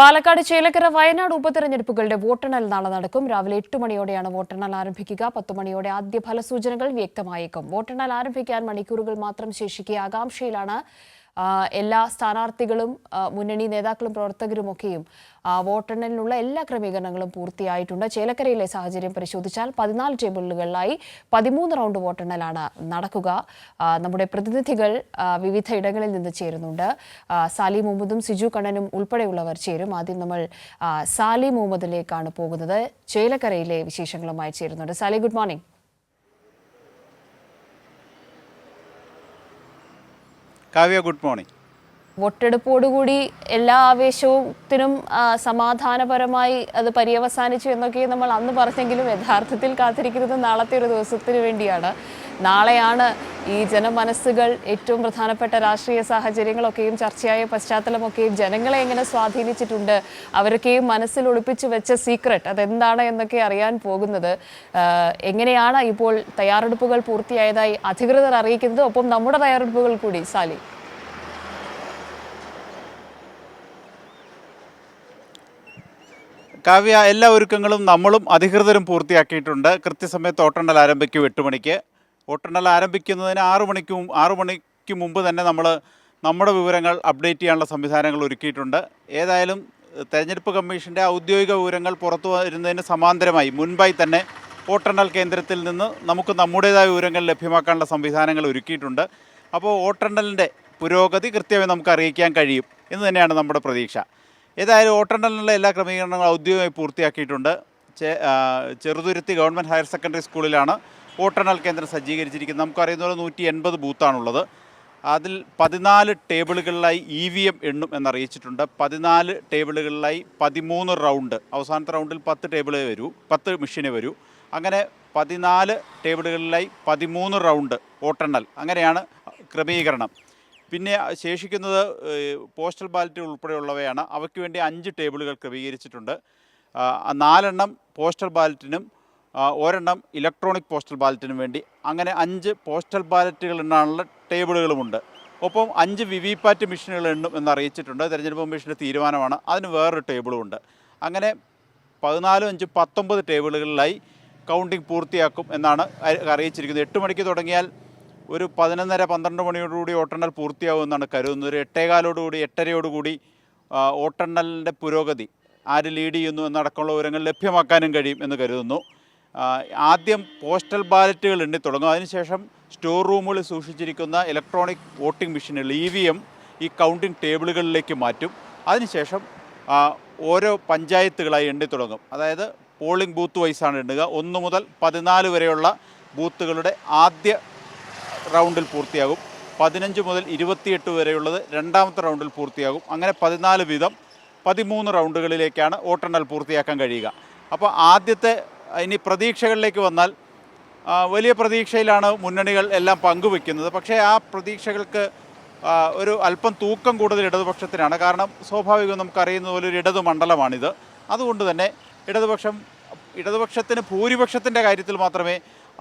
പാലക്കാട് ചേലക്കര വയനാട് ഉപതെരഞ്ഞെടുപ്പുകളുടെ വോട്ടെണ്ണൽ നാളെ നടക്കും. രാവിലെ 8 മണിയോടെയാണ് വോട്ടെണ്ണൽ ആരംഭിക്കുക. 10 മണിയോടെ ആദ്യ ഫലസൂചനകൾ വ്യക്തമായേക്കും. വോട്ടെണ്ണൽ ആരംഭിക്കാൻ മണിക്കൂറുകൾ മാത്രം ശേഷിക്കെ ആകാംക്ഷയിലാണ് എല്ലാ സ്ഥാനാർത്ഥികളും മുന്നണി നേതാക്കളും പ്രവർത്തകരുമൊക്കെയും. വോട്ടെണ്ണലിനുള്ള എല്ലാ ക്രമീകരണങ്ങളും പൂർത്തിയായിട്ടുണ്ട്. ചേലക്കരയിലെ സാഹചര്യം പരിശോധിച്ചാൽ 14 ടേബിളുകളിലായി 13 റൗണ്ട് വോട്ടെണ്ണലാണ് നടക്കുക. നമ്മുടെ പ്രതിനിധികൾ വിവിധ ഇടങ്ങളിൽ നിന്ന് ചേരുന്നുണ്ട്. സാലി മുഹമ്മദും സിജു കണ്ണനും ഉൾപ്പെടെയുള്ളവർ ചേരും. ആദ്യം നമ്മൾ സാലി മുഹമ്മദിലേക്കാണ് പോകുന്നത്. ചേലക്കരയിലെ വിശേഷങ്ങളുമായി ചേരുന്നുണ്ട്. Sali, good morning. Kavya, good morning. വോട്ടെടുപ്പോടുകൂടി എല്ലാ ആവേശത്തിനും സമാധാനപരമായി അത് പര്യവസാനിച്ചു എന്നൊക്കെ നമ്മൾ അന്ന് പറഞ്ഞെങ്കിലും യഥാർത്ഥത്തിൽ കാത്തിരിക്കുന്നത് നാളത്തെ ഒരു ദിവസത്തിന് വേണ്ടിയാണ്. നാളെയാണ് ഈ ജനമനസ്സുകൾ, ഏറ്റവും പ്രധാനപ്പെട്ട രാഷ്ട്രീയ സാഹചര്യങ്ങളൊക്കെയും ചർച്ചയായ പശ്ചാത്തലമൊക്കെയും ജനങ്ങളെ എങ്ങനെ സ്വാധീനിച്ചിട്ടുണ്ട്, അവരൊക്കെയും മനസ്സിൽ ഒളിപ്പിച്ചു വെച്ച സീക്രട്ട് അതെന്താണ് എന്നൊക്കെ അറിയാൻ പോകുന്നത്. എങ്ങനെയാണ് ഇപ്പോൾ തയ്യാറെടുപ്പുകൾ പൂർത്തിയായതായി അധികൃതർ അറിയിക്കുന്നത്, ഒപ്പം നമ്മുടെ തയ്യാറെടുപ്പുകൾ കൂടി സാലി? കാവ്യ, എല്ലാ ഒരുക്കങ്ങളും നമ്മളും അധികൃതരും പൂർത്തിയാക്കിയിട്ടുണ്ട്. കൃത്യസമയത്ത് വോട്ടെണ്ണൽ ആരംഭിക്കും. 8 മണിക്ക് വോട്ടെണ്ണൽ ആരംഭിക്കുന്നതിന് 6 മണിക്ക് മുമ്പ് തന്നെ നമ്മൾ നമ്മുടെ വിവരങ്ങൾ അപ്ഡേറ്റ് ചെയ്യാനുള്ള സംവിധാനങ്ങൾ ഒരുക്കിയിട്ടുണ്ട്. ഏതായാലും തെരഞ്ഞെടുപ്പ് കമ്മീഷൻ്റെ ഔദ്യോഗിക വിവരങ്ങൾ പുറത്തു വരുന്നതിന് സമാന്തരമായി മുൻപായി തന്നെ വോട്ടെണ്ണൽ കേന്ദ്രത്തിൽ നിന്ന് നമുക്ക് നമ്മുടേതായ വിവരങ്ങൾ ലഭ്യമാക്കാനുള്ള സംവിധാനങ്ങൾ ഒരുക്കിയിട്ടുണ്ട്. അപ്പോൾ വോട്ടെണ്ണലിൻ്റെ പുരോഗതി കൃത്യമായി നമുക്ക് അറിയിക്കാൻ കഴിയും എന്ന് തന്നെയാണ് നമ്മുടെ പ്രതീക്ഷ. ഏതായാലും വോട്ടെണ്ണലിനുള്ള എല്ലാ ക്രമീകരണങ്ങളും ഔദ്യോഗികമായി പൂർത്തിയാക്കിയിട്ടുണ്ട്. ചെറുതുരുത്തി ഗവൺമെൻറ് ഹയർ സെക്കൻഡറി സ്കൂളിലാണ് വോട്ടെണ്ണൽ കേന്ദ്രം സജ്ജീകരിച്ചിരിക്കുന്നത്. നമുക്കറിയുന്ന പോലെ 180 ബൂത്താണുള്ളത്. അതിൽ 14 ടേബിളുകളിലായി EVM എണ്ണും എന്നറിയിച്ചിട്ടുണ്ട്. 14 ടേബിളുകളിലായി 13 റൗണ്ട്, അവസാനത്തെ റൗണ്ടിൽ 10 മെഷീനെ വരൂ. അങ്ങനെ 14 ടേബിളുകളിലായി 13 റൗണ്ട് വോട്ടെണ്ണൽ, അങ്ങനെയാണ് ക്രമീകരണം. പിന്നെ ശേഷിക്കുന്നത് പോസ്റ്റൽ ബാലറ്റ് ഉൾപ്പെടെയുള്ളവയാണ്. അവയ്ക്ക് വേണ്ടി 5 ടേബിളുകൾ ക്രമീകരിച്ചിട്ടുണ്ട്. 4 പോസ്റ്റൽ ബാലറ്റിനും 1 ഇലക്ട്രോണിക് പോസ്റ്റൽ ബാലറ്റിനും വേണ്ടി, അങ്ങനെ 5 പോസ്റ്റൽ ബാലറ്റുകൾ എണ്ണാനുള്ള ടേബിളുകളുമുണ്ട്. ഒപ്പം 5 വിവിപാറ്റ് മെഷീനുകൾ എണ്ണും എന്നറിയിച്ചിട്ടുണ്ട്. തെരഞ്ഞെടുപ്പ് കമ്മീഷൻ്റെ തീരുമാനമാണ്. അതിന് വേറൊരു ടേബിളുമുണ്ട്. അങ്ങനെ 14, 5, 19 ടേബിളുകളിലായി കൗണ്ടിംഗ് പൂർത്തിയാക്കും എന്നാണ് അറിയിച്ചിരിക്കുന്നത്. 8 മണിക്ക് തുടങ്ങിയാൽ ഒരു 11:30-12 മണിയോടുകൂടി വോട്ടെണ്ണൽ പൂർത്തിയാവുമെന്നാണ് കരുതുന്നത്. ഒരു 8:15 വോട്ടെണ്ണലിൻ്റെ പുരോഗതി, ആര് ലീഡ് ചെയ്യുന്നു എന്നടക്കമുള്ള വിവരങ്ങൾ ലഭ്യമാക്കാനും കഴിയും എന്ന് കരുതുന്നു. ആദ്യം പോസ്റ്റൽ ബാലറ്റുകൾ എണ്ണിത്തുടങ്ങും. അതിനുശേഷം സ്റ്റോർ റൂമുകളിൽ സൂക്ഷിച്ചിരിക്കുന്ന ഇലക്ട്രോണിക് വോട്ടിംഗ് മെഷീനുകൾ EVM ഈ കൗണ്ടിംഗ് ടേബിളുകളിലേക്ക് മാറ്റും. അതിനുശേഷം ഓരോ പഞ്ചായത്തുകളായി എണ്ണിത്തുടങ്ങും. അതായത് പോളിംഗ് ബൂത്ത് വൈസാണ് എണ്ണുക. 1 മുതൽ 14 വരെയുള്ള ബൂത്തുകളുടെ ആദ്യ റൗണ്ടിൽ പൂർത്തിയാകും. 15 മുതൽ 28 വരെയുള്ളത് രണ്ടാമത്തെ റൗണ്ടിൽ പൂർത്തിയാകും. അങ്ങനെ 14 വീതം 13 റൗണ്ടുകളിലേക്കാണ് വോട്ടെണ്ണൽ പൂർത്തിയാക്കാൻ കഴിയുക. അപ്പോൾ ആദ്യത്തെ ഇനി പ്രതീക്ഷകളിലേക്ക് വന്നാൽ വലിയ പ്രതീക്ഷയിലാണ് മുന്നണികൾ എല്ലാം പങ്കുവെക്കുന്നത്. പക്ഷേ ആ പ്രതീക്ഷകൾക്ക് ഒരു അല്പം തൂക്കം കൂടുതൽ ഇടതുപക്ഷത്തിനാണ്. കാരണം സ്വാഭാവികം നമുക്കറിയുന്ന പോലെ ഒരു ഇടതു മണ്ഡലമാണിത്. അതുകൊണ്ട് തന്നെ ഇടതുപക്ഷത്തിന് ഭൂരിപക്ഷത്തിൻ്റെ കാര്യത്തിൽ മാത്രമേ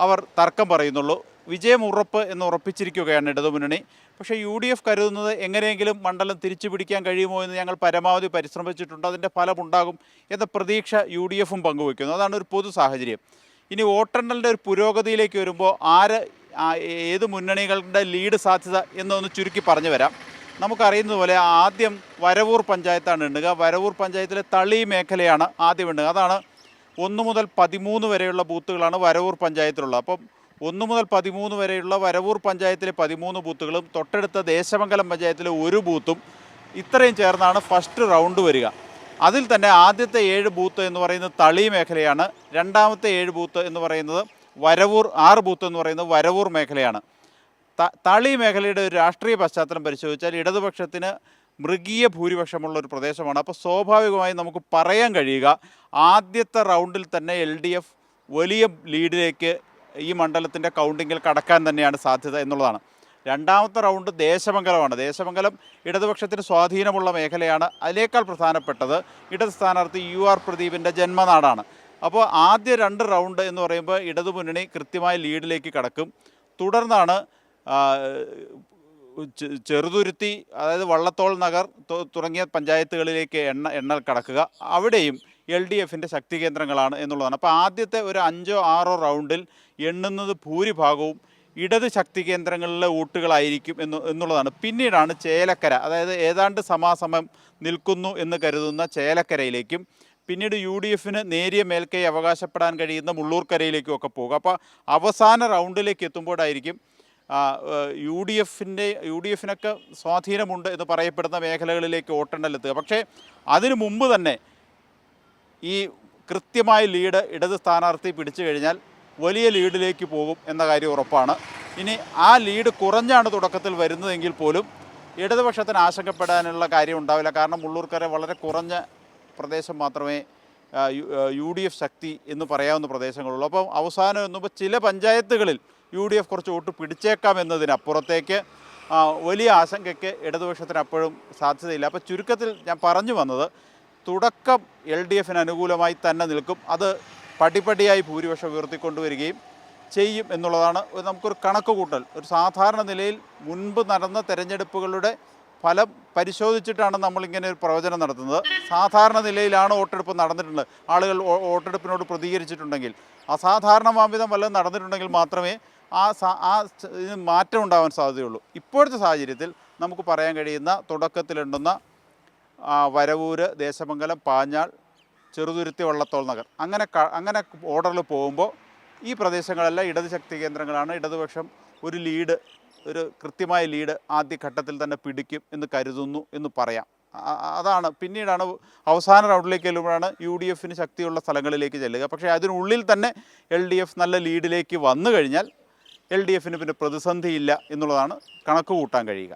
അവർ തർക്കം പറയുന്നുള്ളൂ. വിജയം ഉറപ്പ് എന്ന് ഉറപ്പിച്ചിരിക്കുകയാണ് ഇടതുമുന്നണി. പക്ഷേ UDF കരുതുന്നത് എങ്ങനെയെങ്കിലും മണ്ഡലം തിരിച്ചു പിടിക്കാൻ കഴിയുമോ എന്ന് ഞങ്ങൾ പരമാവധി പരിശ്രമിച്ചിട്ടുണ്ട്, അതിൻ്റെ ഫലമുണ്ടാകും എന്ന പ്രതീക്ഷ UDFും പങ്കുവയ്ക്കുന്നു. അതാണ് ഒരു പൊതു സാഹചര്യം. ഇനി വോട്ടെണ്ണലിൻ്റെ ഒരു പുരോഗതിയിലേക്ക് വരുമ്പോൾ ഏത് മുന്നണികളുടെ ലീഡ് സാധ്യത എന്നൊന്ന് ചുരുക്കി പറഞ്ഞു വരാം. നമുക്കറിയുന്നതുപോലെ ആദ്യം വരവൂർ പഞ്ചായത്താണ് എണ്ണുക. വരവൂർ പഞ്ചായത്തിലെ തളി മേഖലയാണ് ആദ്യം എണ്ണുക. അതാണ് 1 മുതൽ 13 വരെയുള്ള ബൂത്തുകളാണ് വരവൂർ പഞ്ചായത്തിലുള്ളത്. അപ്പം 1 മുതൽ 13 വരെയുള്ള വരവൂർ പഞ്ചായത്തിലെ 13 ബൂത്തുകളും തൊട്ടടുത്ത ദേശമംഗലം പഞ്ചായത്തിലെ 1 ബൂത്തും ഇത്രയും ചേർന്നാണ് ഫസ്റ്റ് റൗണ്ട് വരിക. അതിൽ തന്നെ ആദ്യത്തെ 7 ബൂത്ത് എന്ന് പറയുന്നത് തളി മേഖലയാണ്. രണ്ടാമത്തെ 7 ബൂത്ത് എന്ന് പറയുന്നത് 6 ബൂത്ത് എന്ന് പറയുന്നത് വരവൂർ മേഖലയാണ്. തളി മേഖലയുടെ ഒരു രാഷ്ട്രീയ പശ്ചാത്തലം പരിശോധിച്ചാൽ ഇടതുപക്ഷത്തിന് മൃഗീയ ഭൂരിപക്ഷമുള്ള ഒരു പ്രദേശമാണ്. അപ്പോൾ സ്വാഭാവികമായി നമുക്ക് പറയാൻ കഴിയുക ആദ്യത്തെ റൗണ്ടിൽ തന്നെ LDF വലിയ ലീഡിലേക്ക് ഈ മണ്ഡലത്തിൻ്റെ കൗണ്ടിങ്ങിൽ കടക്കാൻ തന്നെയാണ് സാധ്യത എന്നുള്ളതാണ്. രണ്ടാമത്തെ റൗണ്ട് ദേശമംഗലമാണ്. ദേശമംഗലം ഇടതുപക്ഷത്തിന് സ്വാധീനമുള്ള മേഖലയാണ്. അതിനേക്കാൾ പ്രധാനപ്പെട്ടത് ഇടത് സ്ഥാനാർത്ഥി UR പ്രദീപിൻ്റെ ജന്മനാടാണ്. അപ്പോൾ ആദ്യ 2 റൗണ്ട് എന്ന് പറയുമ്പോൾ ഇടതുമുന്നണി കൃത്യമായ ലീഡിലേക്ക് കടക്കും. തുടർന്നാണ് ചെറുതുരുത്തി, അതായത് വള്ളത്തോൾ നഗർ തുടങ്ങിയ പഞ്ചായത്തുകളിലേക്ക് എണ്ണൽ കടക്കുക. അവിടെയും LDFിൻ്റെ ശക്തി കേന്ദ്രങ്ങളാണ് എന്നുള്ളതാണ്. അപ്പോൾ ആദ്യത്തെ ഒരു 5-6 റൗണ്ടിൽ എണ്ണുന്നത് ഭൂരിഭാഗവും ഇടത് ശക്തി കേന്ദ്രങ്ങളിലെ വോട്ടുകളായിരിക്കും എന്നുള്ളതാണ്. പിന്നീടാണ് ചേലക്കര, അതായത് ഏതാണ്ട് സമാസമം നിൽക്കുന്നു എന്ന് കരുതുന്ന ചേലക്കരയിലേക്കും പിന്നീട് UDFന് നേരിയ മേൽക്കൈ അവകാശപ്പെടാൻ കഴിയുന്ന മുള്ളൂർക്കരയിലേക്കും ഒക്കെ പോകുക. അപ്പോൾ അവസാന റൗണ്ടിലേക്ക് എത്തുമ്പോഴായിരിക്കും UDFിനൊക്കെ സ്വാധീനമുണ്ട് എന്ന് പറയപ്പെടുന്ന മേഖലകളിലേക്ക് വോട്ടെണ്ണലെത്തുക. പക്ഷേ അതിനു മുമ്പ് തന്നെ ഈ കൃത്യമായ ലീഡ് ഇടത് സ്ഥാനാർത്ഥി പിടിച്ചു കഴിഞ്ഞാൽ വലിയ ലീഡിലേക്ക് പോകും എന്ന കാര്യം ഉറപ്പാണ്. ഇനി ആ ലീഡ് കുറഞ്ഞാണ് തുടക്കത്തിൽ വരുന്നതെങ്കിൽ പോലും ഇടതുപക്ഷത്തിന് ആശങ്കപ്പെടാനുള്ള കാര്യം ഉണ്ടാവില്ല. കാരണം മുള്ളൂർക്കര വളരെ കുറഞ്ഞ പ്രദേശം മാത്രമേ UDF ശക്തി എന്ന് പറയാവുന്ന പ്രദേശങ്ങളുള്ളൂ. അപ്പം അവസാനം എന്നുമ്പോൾ ചില പഞ്ചായത്തുകളിൽ UDF കുറച്ച് വോട്ട് പിടിച്ചേക്കാം എന്നതിനപ്പുറത്തേക്ക് വലിയ ആശങ്കയ്ക്ക് ഇടതുപക്ഷത്തിന് അപ്പോഴും സാധ്യതയില്ല. അപ്പോൾ ചുരുക്കത്തിൽ ഞാൻ പറഞ്ഞു വന്നത്, തുടക്കം LDFന് അനുകൂലമായി തന്നെ നിൽക്കും. അത് പടിപടിയായി ഭൂരിപക്ഷം ഉയർത്തിക്കൊണ്ടുവരികയും ചെയ്യും എന്നുള്ളതാണ് നമുക്കൊരു കണക്ക് കൂട്ടൽ. ഒരു സാധാരണ നിലയിൽ മുൻപ് നടന്ന തെരഞ്ഞെടുപ്പുകളുടെ ഫലം പരിശോധിച്ചിട്ടാണ് നമ്മളിങ്ങനെ ഒരു പ്രവചനം നടത്തുന്നത്. സാധാരണ നിലയിലാണ് വോട്ടെടുപ്പ് നടന്നിട്ടുണ്ട്, ആളുകൾ വോട്ടെടുപ്പിനോട് പ്രതികരിച്ചിട്ടുണ്ടെങ്കിൽ, അസാധാരണമാംവിധം വല്ലതും നടന്നിട്ടുണ്ടെങ്കിൽ മാത്രമേ ഇതിന് മാറ്റം ഉണ്ടാവാൻ സാധ്യതയുള്ളൂ. ഇപ്പോഴത്തെ സാഹചര്യത്തിൽ നമുക്ക് പറയാൻ കഴിയുന്ന തുടക്കത്തിലുണ്ടെന്ന വരവൂര്, ദേശമംഗലം, പാഞ്ഞാൾ, ചെറുതുരുത്തി, വള്ളത്തോൾ നഗർ അങ്ങനെ ഓർഡറിൽ പോകുമ്പോൾ ഈ പ്രദേശങ്ങളെല്ലാം ഇടത് ശക്തി കേന്ദ്രങ്ങളാണ്. ഇടതുപക്ഷം ഒരു കൃത്യമായ ലീഡ് ആദ്യഘട്ടത്തിൽ തന്നെ പിടിക്കും എന്ന് കരുതുന്നു എന്ന് പറയാം. അതാണ്. പിന്നീടാണ് അവസാന റൗണ്ടിലേക്ക് ചെല്ലുമ്പോഴാണ് UDFന് ശക്തിയുള്ള സ്ഥലങ്ങളിലേക്ക് ചെല്ലുക. പക്ഷേ അതിനുള്ളിൽ തന്നെ LDF നല്ല ലീഡിലേക്ക് വന്നു കഴിഞ്ഞാൽ LDFന് പിന്നെ പ്രതിസന്ധിയില്ല എന്നുള്ളതാണ് കണക്ക് കൂട്ടാൻ കഴിയുക.